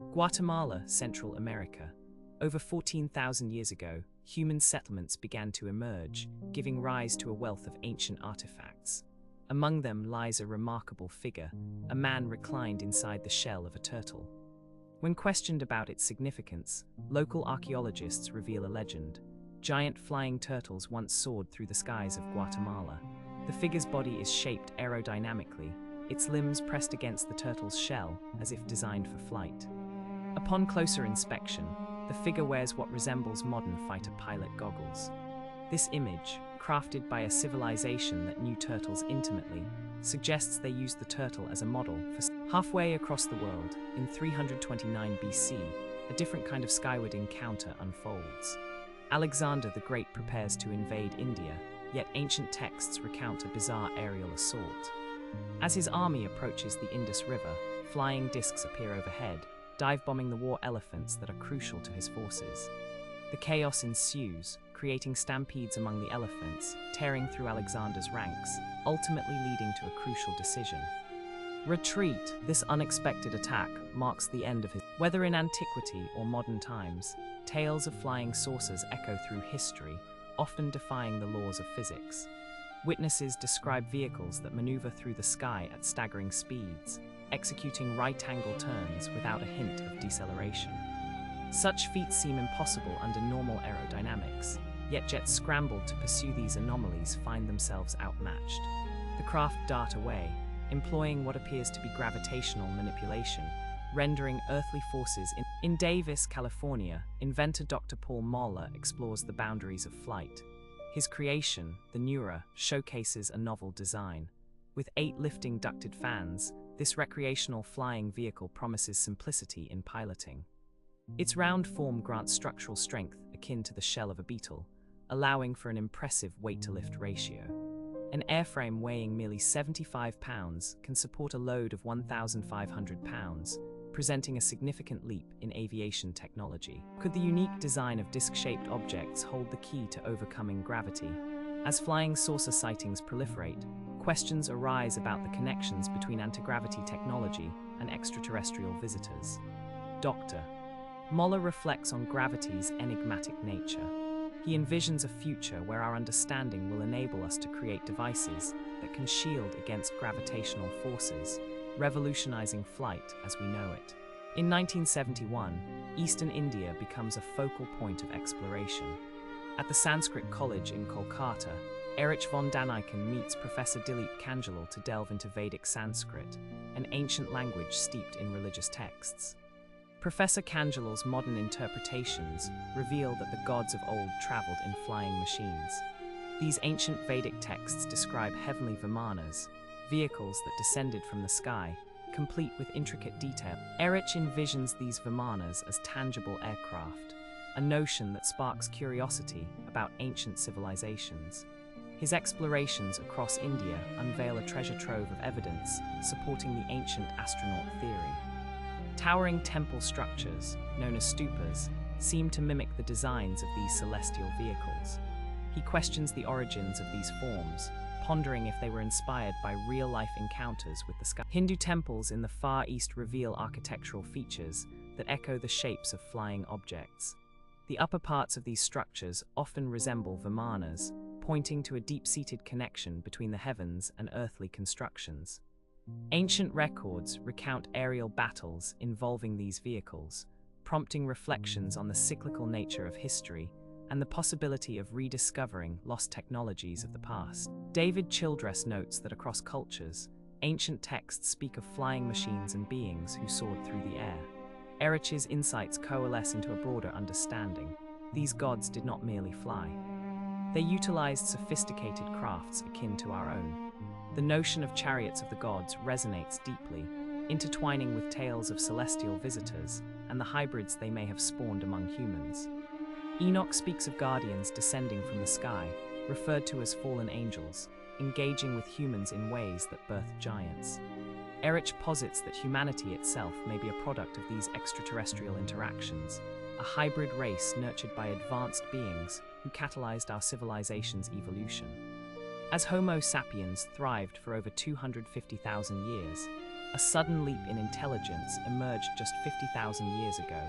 Guatemala, Central America. Over 14,000 years ago, human settlements began to emerge, giving rise to a wealth of ancient artifacts. Among them lies a remarkable figure, a man reclined inside the shell of a turtle. When questioned about its significance, local archaeologists reveal a legend. Giant flying turtles once soared through the skies of Guatemala. The figure's body is shaped aerodynamically, its limbs pressed against the turtle's shell as if designed for flight. Upon closer inspection, the figure wears what resembles modern fighter pilot goggles. This image, crafted by a civilization that knew turtles intimately, suggests they used the turtle as a model for halfway across the world. In 329 BC, a different kind of skyward encounter unfolds. Alexander the Great prepares to invade India, yet ancient texts recount a bizarre aerial assault. As his army approaches the Indus River, flying discs appear overhead, dive-bombing the war elephants that are crucial to his forces. The chaos ensues, creating stampedes among the elephants, tearing through Alexander's ranks, ultimately leading to a crucial decision. Retreat. This unexpected attack marks the end of his. Whether in antiquity or modern times, tales of flying saucers echo through history, often defying the laws of physics. Witnesses describe vehicles that maneuver through the sky at staggering speeds, executing right-angle turns without a hint of deceleration. Such feats seem impossible under normal aerodynamics, yet jets scrambled to pursue these anomalies find themselves outmatched. The craft dart away, employing what appears to be gravitational manipulation, rendering earthly forces in Davis, California, inventor Dr. Paul Moeller explores the boundaries of flight. His creation, the Neura, showcases a novel design. With 8 lifting ducted fans, this recreational flying vehicle promises simplicity in piloting. Its round form grants structural strength akin to the shell of a beetle, allowing for an impressive weight-to-lift ratio. An airframe weighing merely 75 pounds can support a load of 1,500 pounds, presenting a significant leap in aviation technology. Could the unique design of disc-shaped objects hold the key to overcoming gravity? As flying saucer sightings proliferate, questions arise about the connections between anti-gravity technology and extraterrestrial visitors. Dr. Moeller reflects on gravity's enigmatic nature. He envisions a future where our understanding will enable us to create devices that can shield against gravitational forces, revolutionizing flight as we know it. In 1971, Eastern India becomes a focal point of exploration. At the Sanskrit College in Kolkata, Erich von Daniken meets Professor Dilip Kanjalal to delve into Vedic Sanskrit, an ancient language steeped in religious texts. Professor Kanjalal's modern interpretations reveal that the gods of old traveled in flying machines. These ancient Vedic texts describe heavenly vimanas, vehicles that descended from the sky, complete with intricate detail. Erich envisions these vimanas as tangible aircraft, a notion that sparks curiosity about ancient civilizations. His explorations across India unveil a treasure trove of evidence supporting the ancient astronaut theory. Towering temple structures, known as stupas, seem to mimic the designs of these celestial vehicles. He questions the origins of these forms, pondering if they were inspired by real-life encounters with the sky. Hindu temples in the Far East reveal architectural features that echo the shapes of flying objects. The upper parts of these structures often resemble vimanas, pointing to a deep-seated connection between the heavens and earthly constructions. Ancient records recount aerial battles involving these vehicles, prompting reflections on the cyclical nature of history and the possibility of rediscovering lost technologies of the past. David Childress notes that across cultures, ancient texts speak of flying machines and beings who soared through the air. Erich's insights coalesce into a broader understanding. These gods did not merely fly. They utilized sophisticated crafts akin to our own. The notion of chariots of the gods resonates deeply, intertwining with tales of celestial visitors and the hybrids they may have spawned among humans. Enoch speaks of guardians descending from the sky, referred to as fallen angels, engaging with humans in ways that birthed giants. Erich posits that humanity itself may be a product of these extraterrestrial interactions, a hybrid race nurtured by advanced beings who catalyzed our civilization's evolution. As Homo sapiens thrived for over 250,000 years, A sudden leap in intelligence emerged just 50,000 years ago,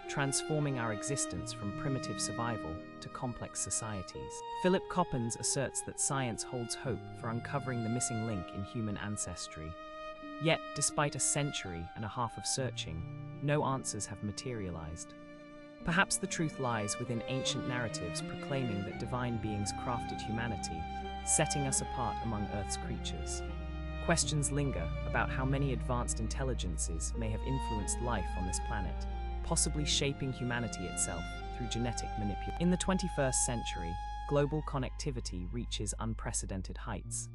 transforming our existence from primitive survival to complex societies. Philip Coppens asserts that science holds hope for uncovering the missing link in human ancestry. Yet, despite a century and a half of searching, no answers have materialized. Perhaps the truth lies within ancient narratives proclaiming that divine beings crafted humanity, setting us apart among Earth's creatures. Questions linger about how many advanced intelligences may have influenced life on this planet, possibly shaping humanity itself through genetic manipulation. In the 21st century, global connectivity reaches unprecedented heights.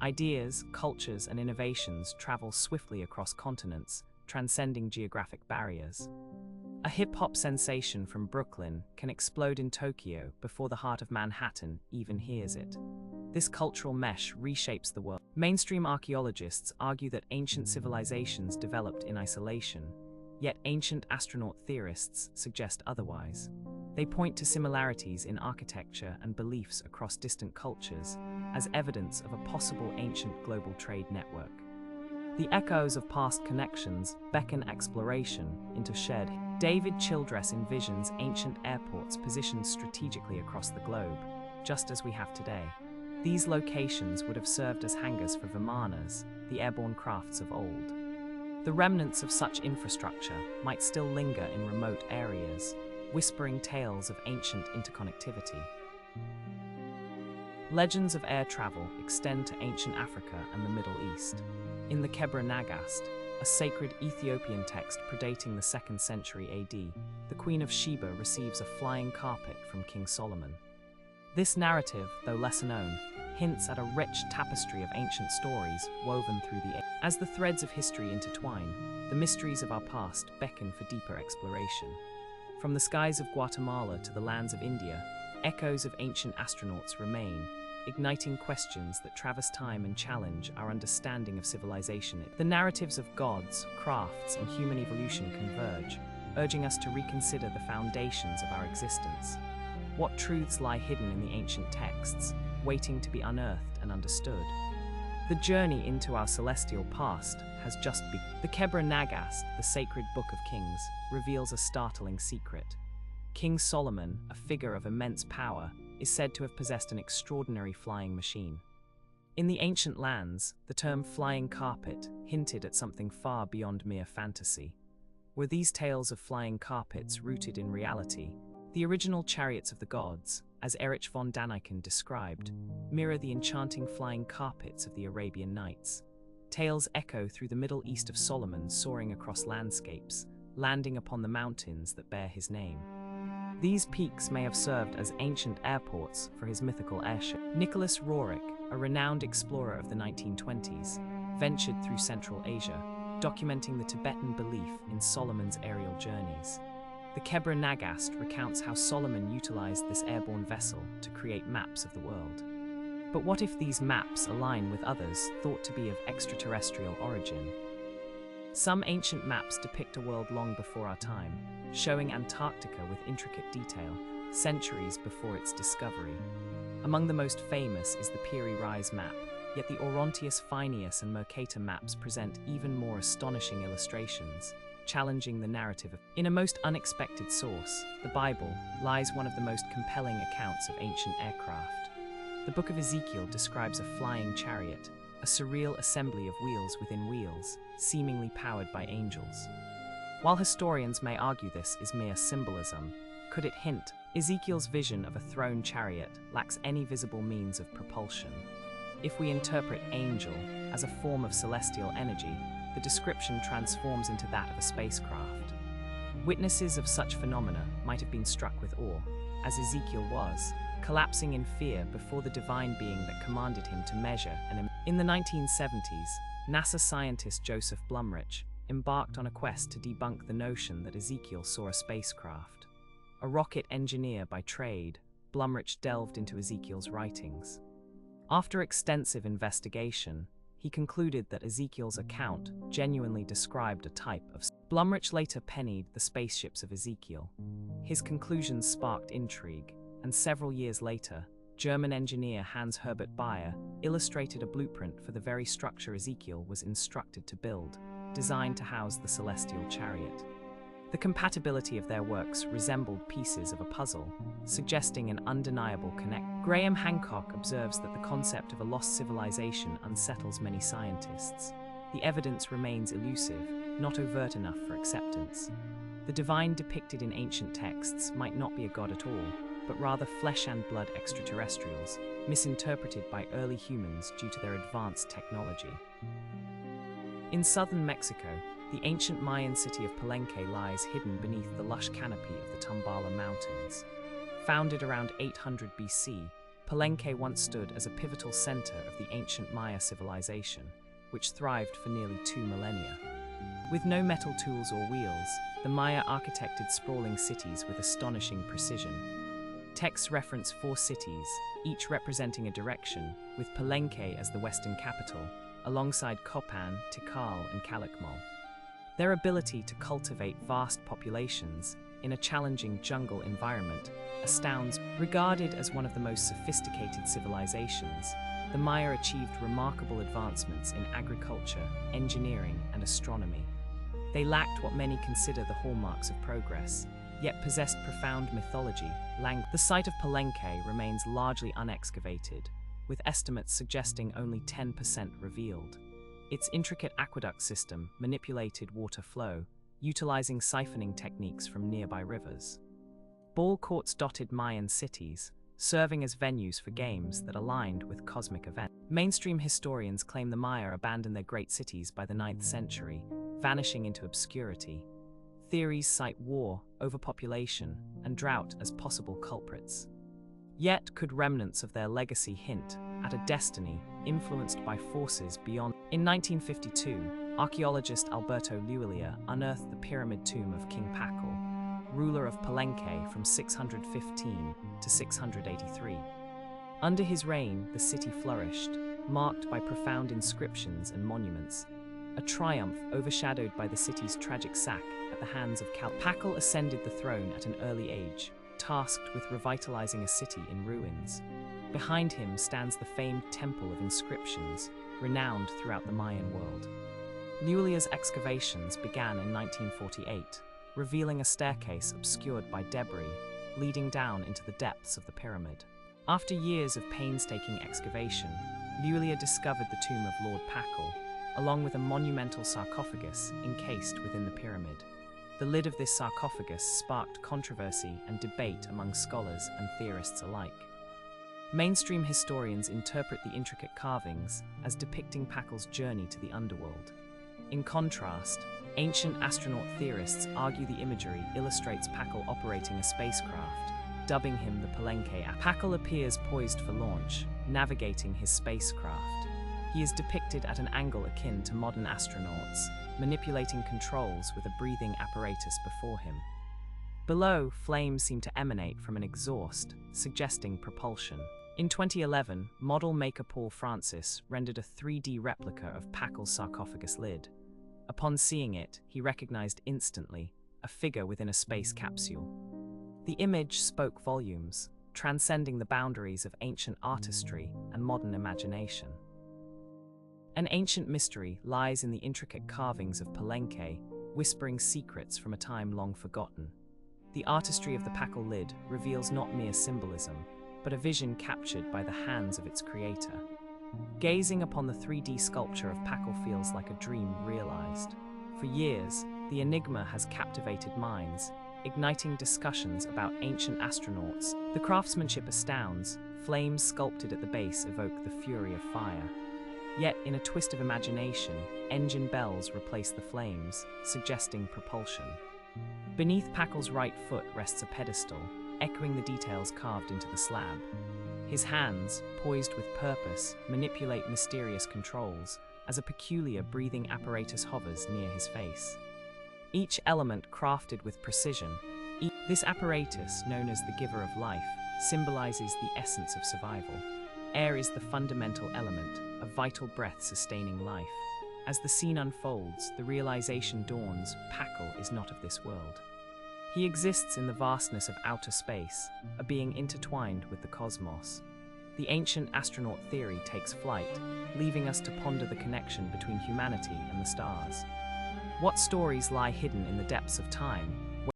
Ideas, cultures, and innovations travel swiftly across continents, transcending geographic barriers. A hip-hop sensation from Brooklyn can explode in Tokyo before the heart of Manhattan even hears it. This cultural mesh reshapes the world. Mainstream archaeologists argue that ancient civilizations developed in isolation, yet ancient astronaut theorists suggest otherwise. They point to similarities in architecture and beliefs across distant cultures as evidence of a possible ancient global trade network. The echoes of past connections beckon exploration into shared. David Childress envisions ancient airports positioned strategically across the globe, just as we have today. These locations would have served as hangars for vimanas, the airborne crafts of old. The remnants of such infrastructure might still linger in remote areas, whispering tales of ancient interconnectivity. Legends of air travel extend to ancient Africa and the Middle East. In the Kebra Nagast, a sacred Ethiopian text predating the 2nd century AD, the Queen of Sheba receives a flying carpet from King Solomon. This narrative, though lesser known, hints at a rich tapestry of ancient stories woven through the ages. As the threads of history intertwine, the mysteries of our past beckon for deeper exploration. From the skies of Guatemala to the lands of India, echoes of ancient astronauts remain, igniting questions that traverse time and challenge our understanding of civilization. The narratives of gods, crafts, and human evolution converge, urging us to reconsider the foundations of our existence. What truths lie hidden in the ancient texts, waiting to be unearthed and understood? The journey into our celestial past has just begun. The Kebra Nagast, the sacred book of kings, reveals a startling secret. King Solomon, a figure of immense power, is said to have possessed an extraordinary flying machine. In the ancient lands, the term flying carpet hinted at something far beyond mere fantasy. Were these tales of flying carpets rooted in reality? The original chariots of the gods, as Erich von Daniken described, mirror the enchanting flying carpets of the Arabian Nights. Tales echo through the Middle East of Solomon soaring across landscapes, landing upon the mountains that bear his name. These peaks may have served as ancient airports for his mythical airship. Nicholas Roerich, a renowned explorer of the 1920s, ventured through Central Asia, documenting the Tibetan belief in Solomon's aerial journeys. The Kebra Nagast recounts how Solomon utilized this airborne vessel to create maps of the world. But what if these maps align with others thought to be of extraterrestrial origin? Some ancient maps depict a world long before our time, showing Antarctica with intricate detail, centuries before its discovery. Among the most famous is the Piri Reis map, yet the Orontius Phineus and Mercator maps present even more astonishing illustrations, challenging the narrative of. In a most unexpected source, the Bible, lies one of the most compelling accounts of ancient aircraft. The Book of Ezekiel describes a flying chariot, a surreal assembly of wheels within wheels, seemingly powered by angels. While historians may argue this is mere symbolism, could it hint Ezekiel's vision of a thrown chariot lacks any visible means of propulsion? If we interpret angel as a form of celestial energy, the description transforms into that of a spacecraft. Witnesses of such phenomena might have been struck with awe, as Ezekiel was, collapsing in fear before the divine being that commanded him to measure and. In the 1970s, NASA scientist Joseph Blumrich embarked on a quest to debunk the notion that Ezekiel saw a spacecraft. A rocket engineer by trade, Blumrich delved into Ezekiel's writings. After extensive investigation, he concluded that Ezekiel's account genuinely described a type of. Blumrich later pennied The Spaceships of Ezekiel. His conclusions sparked intrigue, and several years later, German engineer Hans Herbert Bayer illustrated a blueprint for the very structure Ezekiel was instructed to build. designed to house the celestial chariot. The compatibility of their works resembled pieces of a puzzle, suggesting an undeniable connection. Graham Hancock observes that the concept of a lost civilization unsettles many scientists. The evidence remains elusive, not overt enough for acceptance. The divine depicted in ancient texts might not be a god at all, but rather flesh and blood extraterrestrials, misinterpreted by early humans due to their advanced technology. In southern Mexico, the ancient Mayan city of Palenque lies hidden beneath the lush canopy of the Tumbala Mountains. Founded around 800 BC, Palenque once stood as a pivotal center of the ancient Maya civilization, which thrived for nearly 2 millennia. With no metal tools or wheels, the Maya architected sprawling cities with astonishing precision. Texts reference 4 cities, each representing a direction, with Palenque as the western capital, alongside Copan, Tikal, and Calakmul. Their ability to cultivate vast populations in a challenging jungle environment astounds. Regarded as one of the most sophisticated civilizations, the Maya achieved remarkable advancements in agriculture, engineering, and astronomy. They lacked what many consider the hallmarks of progress, yet possessed profound mythology. The site of Palenque remains largely unexcavated, with estimates suggesting only 10% revealed. Its intricate aqueduct system manipulated water flow, utilizing siphoning techniques from nearby rivers. Ball courts dotted Mayan cities, serving as venues for games that aligned with cosmic events. Mainstream historians claim the Maya abandoned their great cities by the 9th century, vanishing into obscurity. Theories cite war, overpopulation, and drought as possible culprits. Yet could remnants of their legacy hint at a destiny influenced by forces beyond? In 1952, archaeologist Alberto Luilia unearthed the pyramid tomb of King Pakal, ruler of Palenque from 615 to 683. Under his reign, the city flourished, marked by profound inscriptions and monuments, a triumph overshadowed by the city's tragic sack at the hands of Pakal ascended the throne at an early age, tasked with revitalizing a city in ruins. Behind him stands the famed Temple of Inscriptions, renowned throughout the Mayan world. Luilia's excavations began in 1948, revealing a staircase obscured by debris, leading down into the depths of the pyramid. After years of painstaking excavation, Luilia discovered the tomb of Lord Pakal, along with a monumental sarcophagus encased within the pyramid. The lid of this sarcophagus sparked controversy and debate among scholars and theorists alike. Mainstream historians interpret the intricate carvings as depicting Pakal's journey to the underworld. In contrast, ancient astronaut theorists argue the imagery illustrates Pakal operating a spacecraft, dubbing him the Palenque. Pakal appears poised for launch, navigating his spacecraft. He is depicted at an angle akin to modern astronauts, manipulating controls with a breathing apparatus before him. Below, flames seem to emanate from an exhaust, suggesting propulsion. In 2011, model maker Paul Francis rendered a 3D replica of Pakal's sarcophagus lid. Upon seeing it, he recognized instantly a figure within a space capsule. The image spoke volumes, transcending the boundaries of ancient artistry and modern imagination. An ancient mystery lies in the intricate carvings of Palenque, whispering secrets from a time long forgotten. The artistry of the Pakal lid reveals not mere symbolism, but a vision captured by the hands of its creator. Gazing upon the 3D sculpture of Pakal feels like a dream realized. For years, the enigma has captivated minds, igniting discussions about ancient astronauts. The craftsmanship astounds. Flames sculpted at the base evoke the fury of fire. Yet, in a twist of imagination, engine bells replace the flames, suggesting propulsion. Beneath Pakal's right foot rests a pedestal, echoing the details carved into the slab. His hands, poised with purpose, manipulate mysterious controls as a peculiar breathing apparatus hovers near his face. Each element crafted with precision, this apparatus, known as the giver of life, symbolizes the essence of survival. Air is the fundamental element, a vital breath sustaining life. As the scene unfolds, the realization dawns: Pakal is not of this world. He exists in the vastness of outer space, a being intertwined with the cosmos. The ancient astronaut theory takes flight, leaving us to ponder the connection between humanity and the stars. What stories lie hidden in the depths of time?